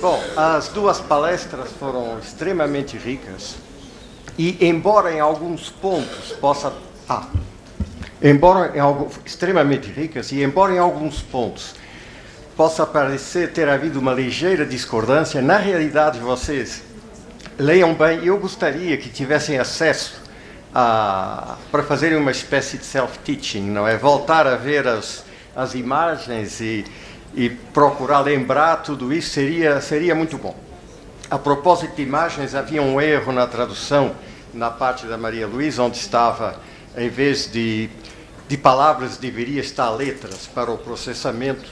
Bom, as duas palestras foram extremamente ricas e, embora em alguns pontos possa... extremamente ricas e, embora em alguns pontos possa parecer ter havido uma ligeira discordância, na realidade vocês leiam bem e eu gostaria que tivessem acesso para fazerem uma espécie de self-teaching, não é? Voltar a ver as imagens e procurar lembrar tudo isso seria muito bom. A propósito de imagens, havia um erro na tradução na parte da Maria Luísa, onde estava, em vez de palavras, deveria estar letras para o processamento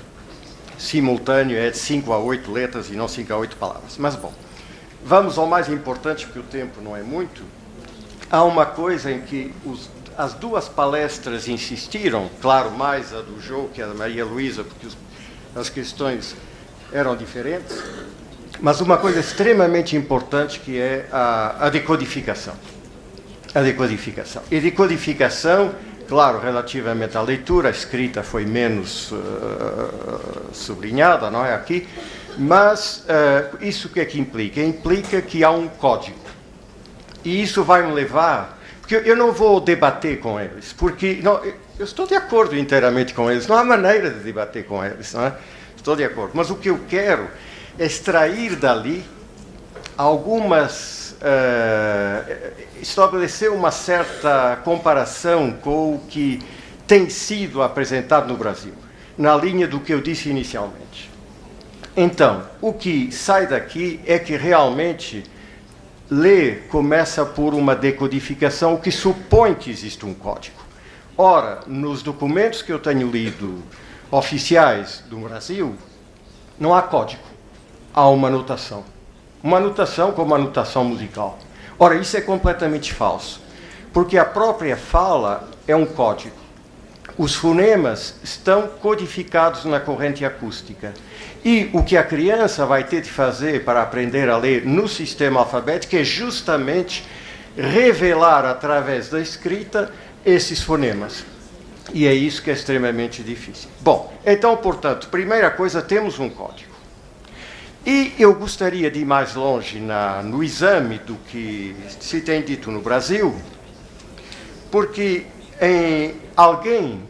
simultâneo, é de 5 a 8 letras e não 5 a 8 palavras. Mas, bom, vamos ao mais importante, porque o tempo não é muito. Há uma coisa em que as duas palestras insistiram, claro, mais a do João que a da Maria Luísa, porque as questões eram diferentes, mas uma coisa extremamente importante que é a decodificação. A decodificação. E decodificação, claro, relativamente à leitura, a escrita foi menos sublinhada, não é aqui, mas isso o que é que implica? Implica que há um código. E isso vai me levar... Porque eu não vou debater com eles, porque eu estou de acordo inteiramente com eles, não há maneira de debater com eles, não é? Estou de acordo. Mas o que eu quero é extrair dali algumas... estabelecer uma certa comparação com o que tem sido apresentado no Brasil, na linha do que eu disse inicialmente. Então, o que sai daqui é que realmente ler começa por uma decodificação, o que supõe que existe um código. Ora, nos documentos que eu tenho lido oficiais do Brasil, não há código, há uma notação. Uma notação como a notação musical. Ora, isso é completamente falso, porque a própria fala é um código. Os fonemas estão codificados na corrente acústica. E o que a criança vai ter de fazer para aprender a ler no sistema alfabético é justamente revelar através da escrita esses fonemas. E é isso que é extremamente difícil. Bom, então, portanto, primeira coisa, temos um código. E eu gostaria de ir mais longe no exame do que se tem dito no Brasil, porque alguém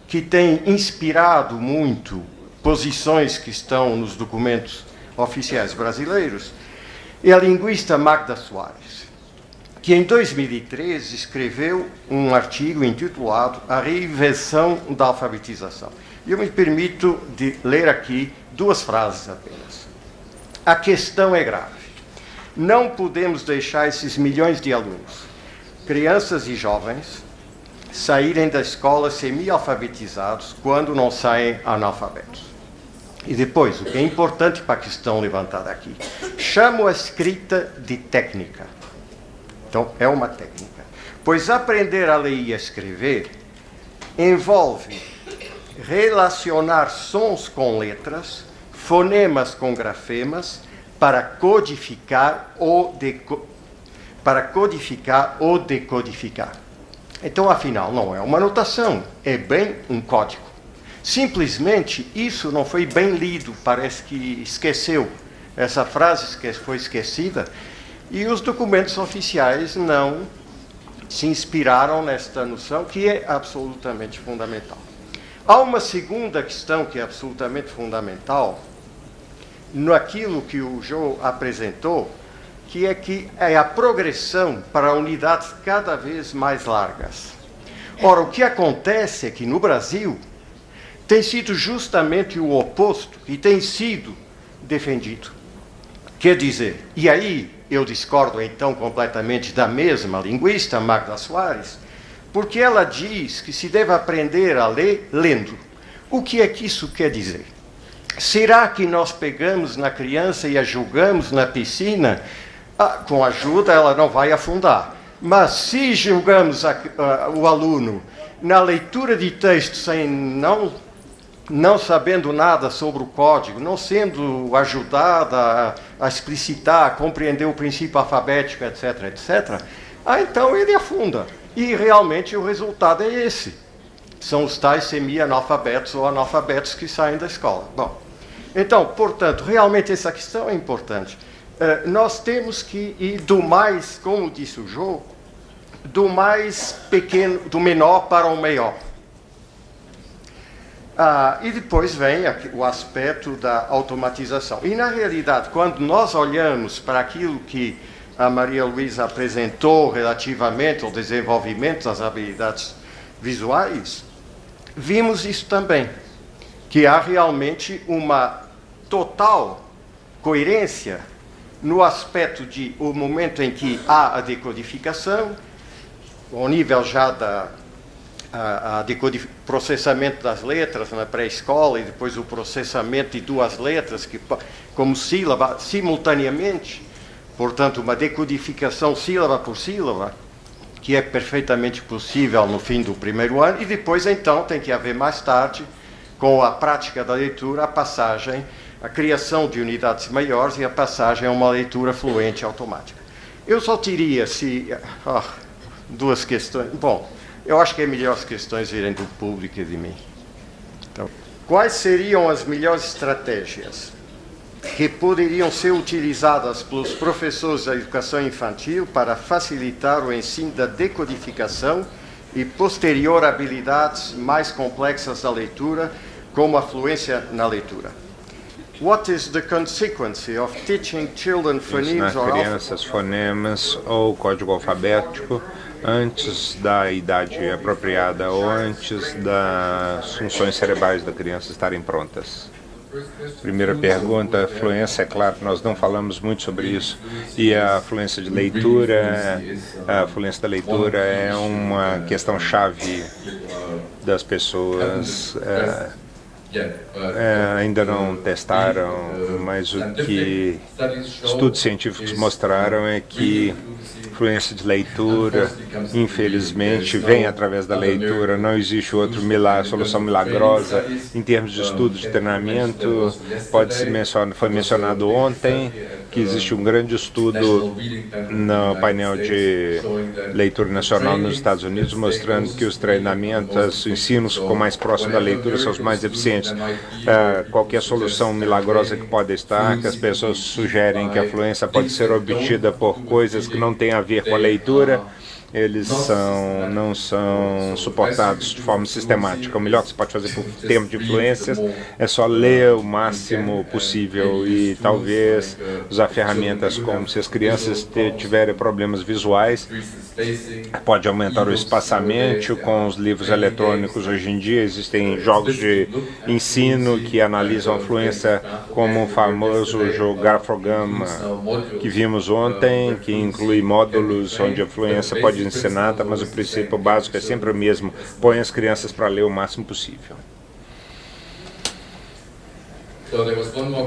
que tem inspirado muito posições que estão nos documentos oficiais brasileiros é a linguista Magda Soares, que em 2013 escreveu um artigo intitulado A Reinvenção da Alfabetização. E eu me permito de ler aqui duas frases apenas. A questão é grave. Não podemos deixar esses milhões de alunos, crianças e jovens, saírem da escola semi-alfabetizados quando não saem analfabetos. E depois, o que é importante para a questão levantada aqui, chamo a escrita de técnica. Então, é uma técnica. Pois aprender a ler e a escrever envolve relacionar sons com letras, fonemas com grafemas, para codificar ou decodificar. Então, afinal, não é uma notação, é bem um código. Simplesmente, isso não foi bem lido, parece que esqueceu. Essa frase foi esquecida, e os documentos oficiais não se inspiraram nesta noção, que é absolutamente fundamental. Há uma segunda questão que é absolutamente fundamental, naquilo que o João apresentou, que é a progressão para unidades cada vez mais largas. Ora, o que acontece é que no Brasil tem sido justamente o oposto que tem sido defendido. Quer dizer, e aí eu discordo então completamente da mesma linguista, Magda Soares, porque ela diz que se deve aprender a ler lendo. O que é que isso quer dizer? Será que nós pegamos na criança e a jogamos na piscina? Com ajuda ela não vai afundar. Mas se julgamos o aluno na leitura de texto sem não sabendo nada sobre o código, não sendo ajudada a explicitar, a compreender o princípio alfabético, etc., etc., então ele afunda. E realmente o resultado é esse. São os tais semi-analfabetos ou analfabetos que saem da escola. Bom, então, portanto, realmente essa questão é importante. Nós temos que ir do mais, como disse o João, do mais pequeno, do menor para o maior. E depois vem o aspecto da automatização. E, na realidade, quando nós olhamos para aquilo que a Maria Luísa apresentou relativamente ao desenvolvimento das habilidades visuais, vimos isso também, que há realmente uma total coerência no aspecto de o momento em que há a decodificação, ao nível já da processamento das letras na pré-escola e depois o processamento de duas letras que, como sílaba simultaneamente, portanto uma decodificação sílaba por sílaba, que é perfeitamente possível no fim do primeiro ano, e depois então tem que haver mais tarde, com a prática da leitura, a passagem, a criação de unidades maiores e a passagem a uma leitura fluente automática. Eu só teria duas questões. Bom, eu acho que é melhor as questões virem do público e de mim. Então, quais seriam as melhores estratégias que poderiam ser utilizadas pelos professores da educação infantil para facilitar o ensino da decodificação e posterior habilidades mais complexas da leitura, como a fluência na leitura? What is the consequence of teaching children phonemes or crianças fonemas ou código alfabético antes da idade apropriada ou antes das funções cerebrais da criança estarem prontas? Primeira pergunta, fluência, é claro, nós não falamos muito sobre isso, e a fluência de leitura, a fluência da leitura é uma questão-chave das pessoas. Ainda não testaram, mas o que estudos científicos mostraram é que fluência de leitura, infelizmente, vem através da leitura. Não existe outra solução milagrosa em termos de estudo de treinamento. Foi mencionado ontem que existe um grande estudo no painel de leitura nacional nos Estados Unidos, mostrando que os treinamentos, os ensinos com mais próximo da leitura são os mais eficientes. Qualquer solução milagrosa que pode estar, que as pessoas sugerem que a fluência pode ser obtida por coisas que não têm a ver com a leitura, eles não são suportados de forma sistemática. O melhor que você pode fazer por tempo de influências é só ler o máximo possível e talvez usar ferramentas como, se as crianças tiverem problemas visuais, pode aumentar o espaçamento com os livros eletrônicos. Hoje em dia existem jogos de ensino que analisam a fluência, como o famoso jogo Grafogama que vimos ontem, que inclui módulos onde a fluência pode ensinada, mas o princípio básico é sempre o mesmo: põe as crianças para ler o máximo possível.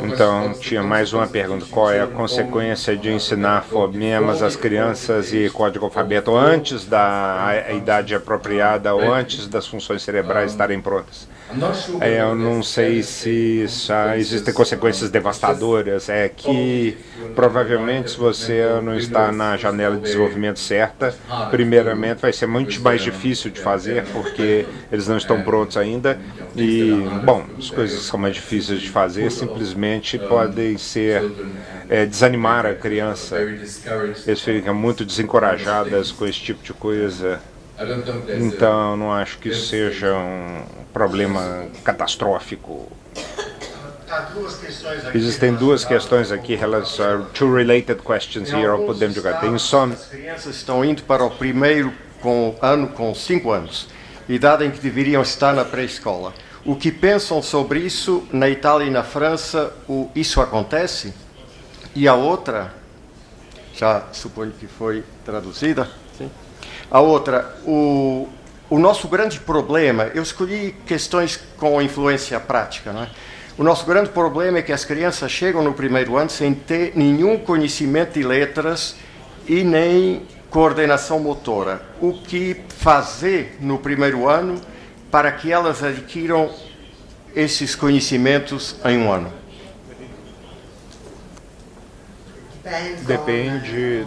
Então, tinha mais uma pergunta: qual é a consequência de ensinar fonemas às crianças e código alfabeto antes da idade apropriada ou antes das funções cerebrais estarem prontas? Eu não sei se existem consequências devastadoras. É que provavelmente, se você não está na janela de desenvolvimento certa, primeiramente vai ser muito mais difícil de fazer, porque eles não estão prontos ainda. E, bom, as coisas que são mais difíceis de fazer simplesmente podem ser desanimar a criança. Eles ficam muito desencorajadas com esse tipo de coisa. Então, não acho que isso seja um problema catastrófico. Existem duas questões aqui, two related questions here, I'll put them together. As crianças estão indo para o primeiro ano com 5 anos, idade em que deveriam estar na pré-escola. O que pensam sobre isso na Itália e na França? Isso acontece? E a outra, já suponho que foi traduzida, sim? A outra, o nosso grande problema, eu escolhi questões com influência prática, não é? O nosso grande problema é que as crianças chegam no primeiro ano sem ter nenhum conhecimento de letras e nem coordenação motora. O que fazer no primeiro ano para que elas adquiram esses conhecimentos em um ano? Depende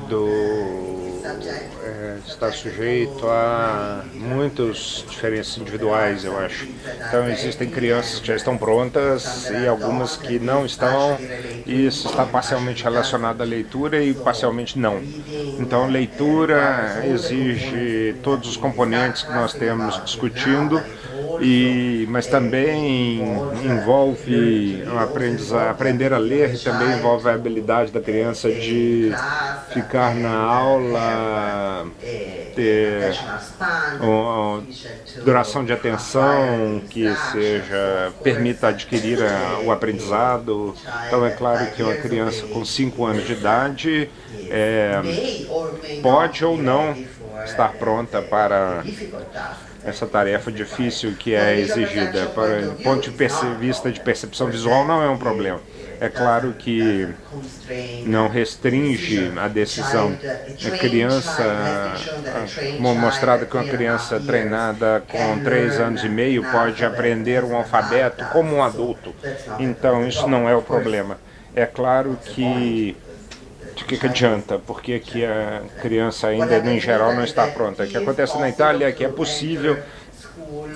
está sujeito a muitas diferenças individuais, eu acho. Então existem crianças que já estão prontas e algumas que não estão, e isso está parcialmente relacionado à leitura e parcialmente não. Então leitura exige todos os componentes que nós temos discutindo, mas também envolve aprender a ler, e também envolve a habilidade da criança de ficar na aula, ter uma duração de atenção que permita adquirir o aprendizado. Então é claro que uma criança com 5 anos de idade pode ou não estar pronta para essa tarefa difícil que é exigida. Do ponto de vista de percepção visual, não é um problema. É claro que não restringe a decisão. A criança, mostrado que uma criança treinada com 3 anos e meio pode aprender um alfabeto como um adulto. Então isso não é o problema. É claro que de que adianta, porque aqui a criança ainda, em geral, não está pronta. O que acontece na Itália é que é possível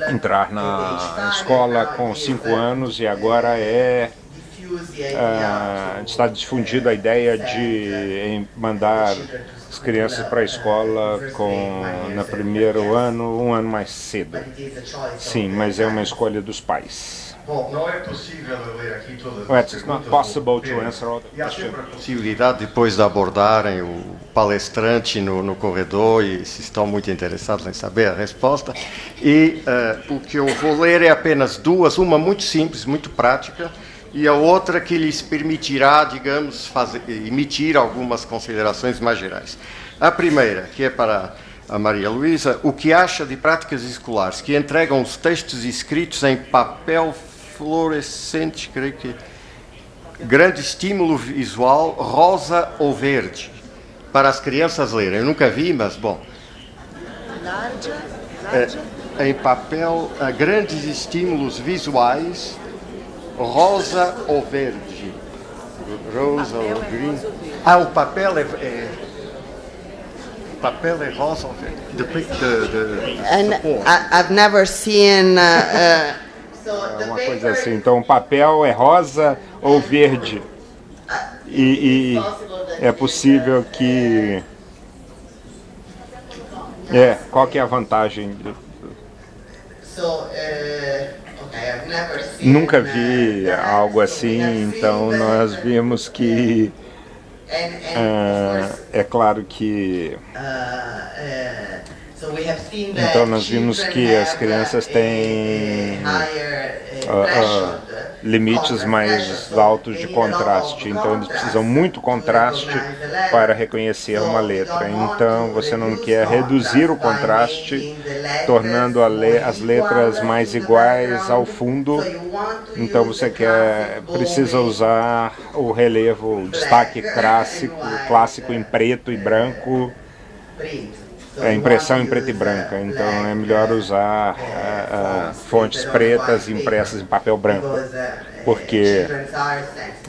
entrar na escola com 5 anos e agora está difundida a ideia de mandar as crianças para a escola no primeiro ano, um ano mais cedo. Sim, mas é uma escolha dos pais. Não é possível ler aqui todas as perguntas. It's not possible to answer all the questions. E há sempre a possibilidade depois de abordarem o palestrante no corredor e se estão muito interessados em saber a resposta. E o que eu vou ler é apenas duas, uma muito simples, muito prática, e a outra que lhes permitirá, digamos, emitir algumas considerações mais gerais. A primeira, que é para a Maria Luísa, o que acha de práticas escolares que entregam os textos escritos em papel fluorescente, creio que grande estímulo visual, rosa ou verde, para as crianças lerem. Eu nunca vi, mas bom. Em papel, grandes estímulos visuais, rosa ou verde. Rosa ou green. O papel é rosa ou verde. I've never seen. Uma coisa assim. Então, o papel é rosa ou verde. E é possível que. Qual que é a vantagem? Nunca vi algo assim, então nós vimos que é claro que então nós vimos que as crianças têm limites mais altos de contraste, então eles precisam muito contraste para reconhecer uma letra. Então você não quer reduzir o contraste, tornando as letras mais iguais ao fundo. Então você precisa usar o relevo, o destaque clássico em preto e branco, a impressão em preto e branco. Então é melhor usar fontes pretas impressas em papel branco, porque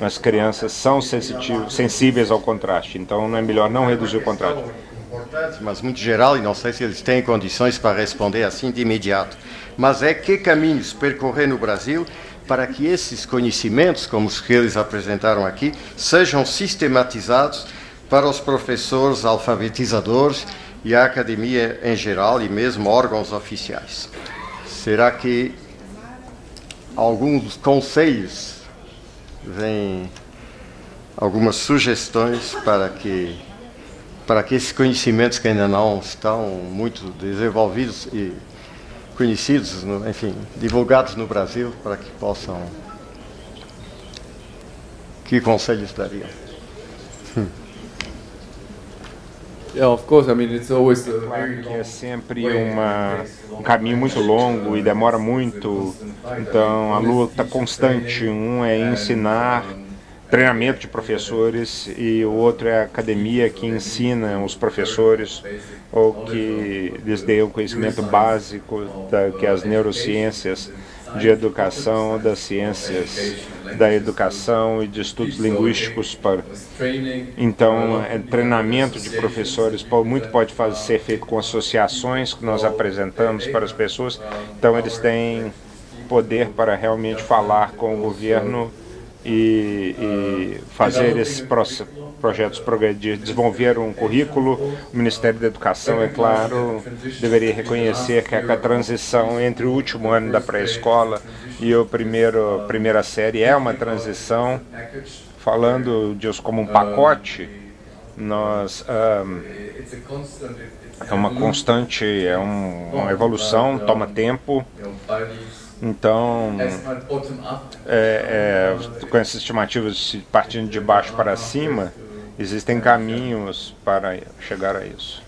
as crianças são sensíveis ao contraste. Então é melhor não reduzir o contraste. Mas muito geral, e não sei se eles têm condições para responder assim de imediato. Mas que caminhos percorrer no Brasil para que esses conhecimentos, como os que eles apresentaram aqui, sejam sistematizados para os professores alfabetizadores e a academia em geral e mesmo órgãos oficiais. Será que alguns conselhos vêm, algumas sugestões para que esses conhecimentos que ainda não estão muito desenvolvidos e conhecidos, enfim, divulgados no Brasil, para que possam... Que conselhos dariam? Claro que é sempre um caminho muito longo e demora muito, então a luta constante, é ensinar, treinamento de professores, e o outro é a academia que ensina os professores ou que lhes dê o conhecimento básico que as neurociências de educação, das ciências da educação e de estudos linguísticos. Então, treinamento de professores muito pode ser feito com associações que nós apresentamos para as pessoas. Então, eles têm poder para realmente falar com o governo e fazer esses projetos progredir, desenvolver um currículo. O Ministério da Educação, é claro, deveria reconhecer que a transição entre o último ano da pré-escola e a primeira série é uma transição. Falando disso como um pacote, é uma constante, é uma evolução, toma tempo. Então, com essas estimativas partindo de baixo para cima, existem caminhos para chegar a isso.